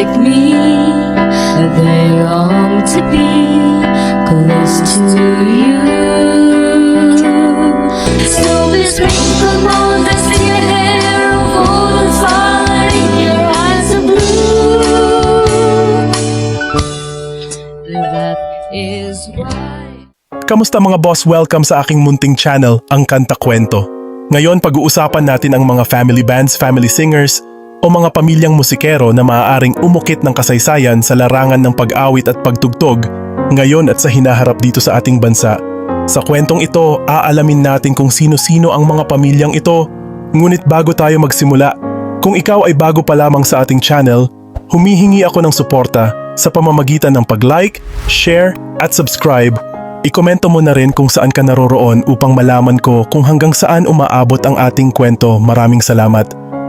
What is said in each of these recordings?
like me, they long to be close to you. So be sprinkled on the your hair of golden fire in your eyes of blue. That is why. Kamusta mga boss? Welcome sa aking munting channel, Ang Kanta Kwento. Ngayon pag-uusapan natin ang mga family bands, family singers, o mga pamilyang musikero na maaaring umukit ng kasaysayan sa larangan ng pag-awit at pagtugtog ngayon at sa hinaharap dito sa ating bansa. Sa kwentong ito, aalamin natin kung sino-sino ang mga pamilyang ito. Ngunit bago tayo magsimula, kung ikaw ay bago pa lamang sa ating channel, humihingi ako ng suporta sa pamamagitan ng pag-like, share at subscribe. Ikomento mo na rin kung saan ka naroroon upang malaman ko kung hanggang saan umaabot ang ating kwento. Maraming salamat.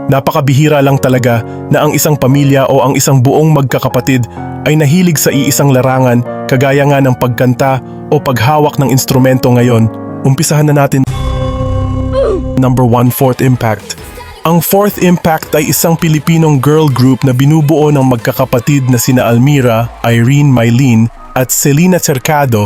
Napakabihira lang talaga na ang isang pamilya o ang isang buong magkakapatid ay nahilig sa iisang larangan kagaya nga ng pagkanta o paghawak ng instrumento ngayon. Umpisahan na natin. Number 1, Fourth Impact. Ang Fourth Impact ay isang Pilipinong girl group na binubuo ng magkakapatid na sina Almira, Irene Mylene at Selena Cercado.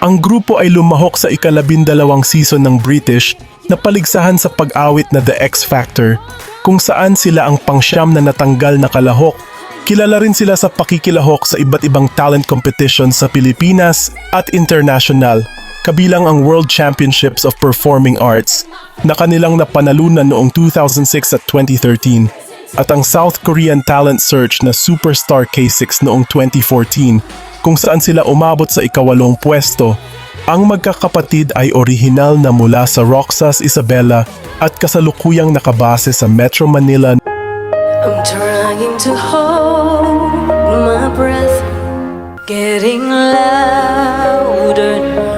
Ang grupo ay lumahok sa ika-12 season ng British na paligsahan sa pag-awit na The X Factor, kung saan sila ang pangsyam na natanggal na kalahok. Kilala rin sila sa pakikilahok sa iba't ibang talent competitions sa Pilipinas at international, kabilang ang World Championships of Performing Arts na kanilang napanalunan noong 2006 at 2013, at ang South Korean talent search na Superstar K6 noong 2014, kung saan sila umabot sa ika-8 pwesto. Ang magkakapatid ay orihinal na mula sa Roxas, Isabela at kasalukuyang nakabase sa Metro Manila. I'm trying to hold my breath, getting louder now.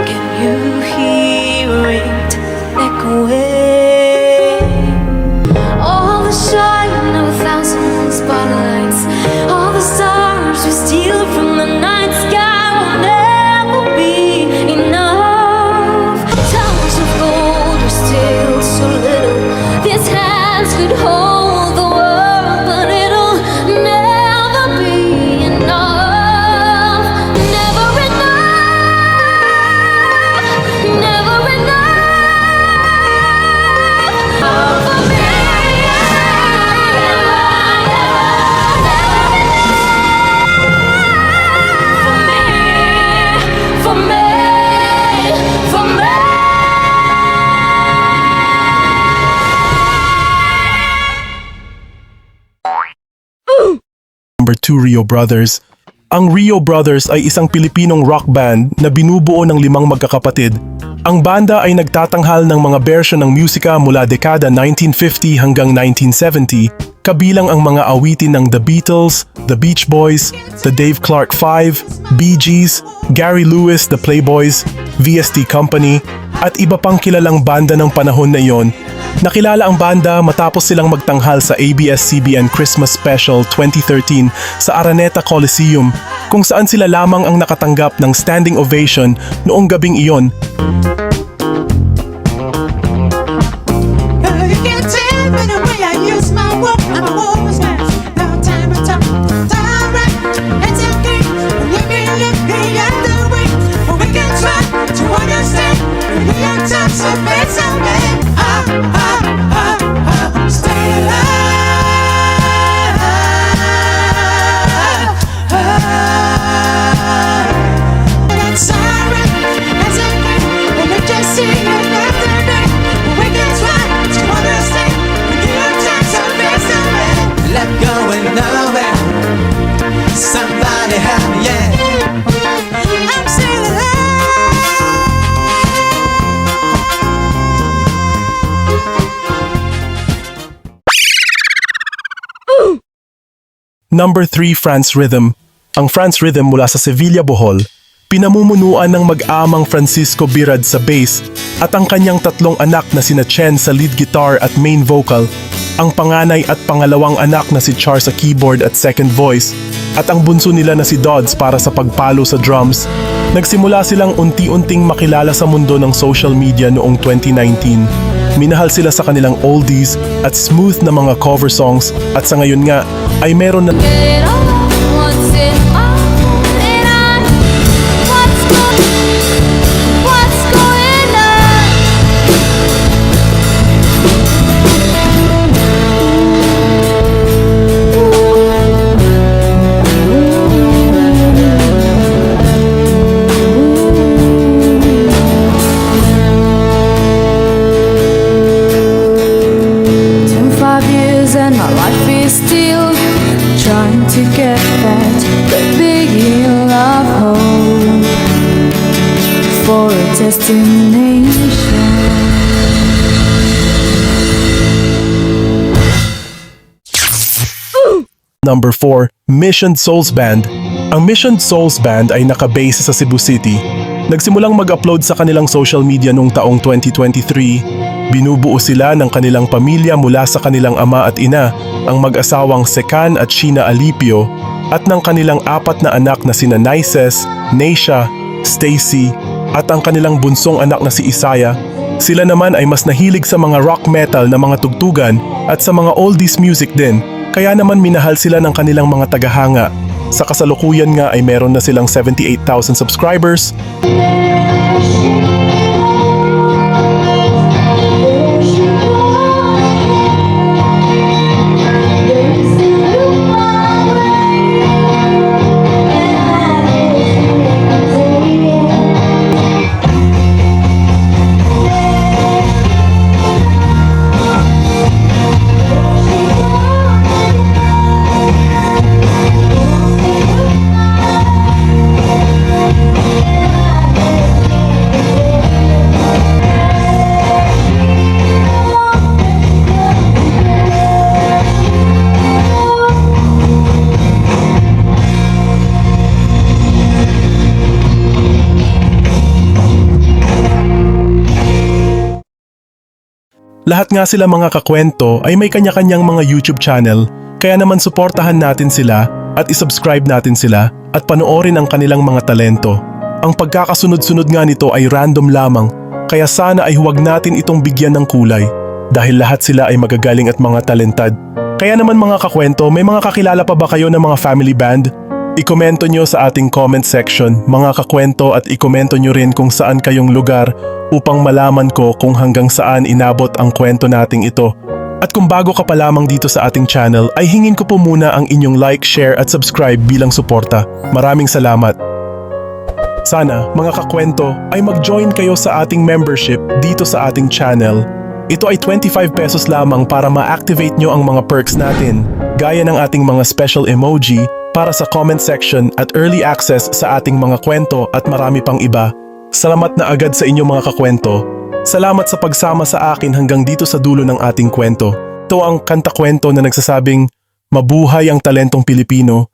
Can you hear it echoing? All the shine of 1,000 spotlights, all the stars we steal from the night sky will never be enough. Towers of gold are still so little, these hands could hold the world, but it'll never be enough. Never enough, never enough for me. For me, for me. Number 2, Rio Brothers. Ang Rio Brothers ay isang Pilipinong rock band na binubuo ng 5 magkakapatid. Ang banda ay nagtatanghal ng mga bersyon ng musika mula dekada 1950 hanggang 1970, kabilang ang mga awitin ng The Beatles, The Beach Boys, The Dave Clark 5, Bee Gees, Gary Lewis, The Playboys, VST Company, at iba pang kilalang banda ng panahon na iyon. Nakilala ang banda matapos silang magtanghal sa ABS-CBN Christmas Special 2013 sa Araneta Coliseum, kung saan sila lamang ang nakatanggap ng standing ovation noong gabing iyon. Somebody help me, yeah. I'm still alive. Number 3, France Rhythm. Ang France Rhythm mula sa Sevilla, Bohol, pinamumunuan ng mag-amang Francisco Birad sa bass at ang kanyang 3 anak na sina Chen sa lead guitar at main vocal, ang panganay at pangalawang anak na si Char sa keyboard at second voice, at ang bunso nila na si Dodds para sa pagpalo sa drums. Nagsimula silang unti-unting makilala sa mundo ng social media noong 2019. Minahal sila sa kanilang oldies at smooth na mga cover songs at sa ngayon nga ay meron na Get it all once in my heart, and what's going on? It's been 5 years and my life is still trying to get that big love home for a destination. Number 4, Mission Souls Band. Ang Mission Souls Band ay nakabase sa Cebu City. Nagsimulang mag-upload sa kanilang social media noong taong 2023. Binubuo sila ng kanilang pamilya mula sa kanilang ama at ina, ang mag-asawang Sekan at Sheena Alipio, at ng kanilang 4 na anak na sina Nices, Neisha, Stacy, at ang kanilang bunsong anak na si Isaiah. Sila naman ay mas nahilig sa mga rock metal na mga tugtugan at sa mga oldies music din. Kaya naman minahal sila ng kanilang mga tagahanga. Sa kasalukuyan nga ay meron na silang 78,000 subscribers. Lahat nga sila mga kakwento ay may kanya-kanyang mga YouTube channel, kaya naman suportahan natin sila at isubscribe natin sila at panoorin ang kanilang mga talento. Ang pagkakasunod-sunod nga nito ay random lamang, kaya sana ay huwag natin itong bigyan ng kulay dahil lahat sila ay magagaling at mga talentad. Kaya naman mga kakwento, may mga kakilala pa ba kayo ng mga family band? I-komento nyo sa ating comment section mga kakwento at i-komento nyo rin kung saan kayong lugar upang malaman ko kung hanggang saan inabot ang kwento nating ito. At kung bago ka pa lamang dito sa ating channel ay hingin ko po muna ang inyong like, share at subscribe bilang suporta. Maraming salamat. Sana mga kakwento ay mag-join kayo sa ating membership dito sa ating channel. Ito ay 25 pesos lamang para ma-activate nyo ang mga perks natin, gaya ng ating mga special emoji para sa comment section at early access sa ating mga kwento at marami pang iba. Salamat na agad sa inyo mga kakwento. Salamat sa pagsama sa akin hanggang dito sa dulo ng ating kwento. Ito ang kanta kwento na nagsasabing, mabuhay ang talentong Pilipino,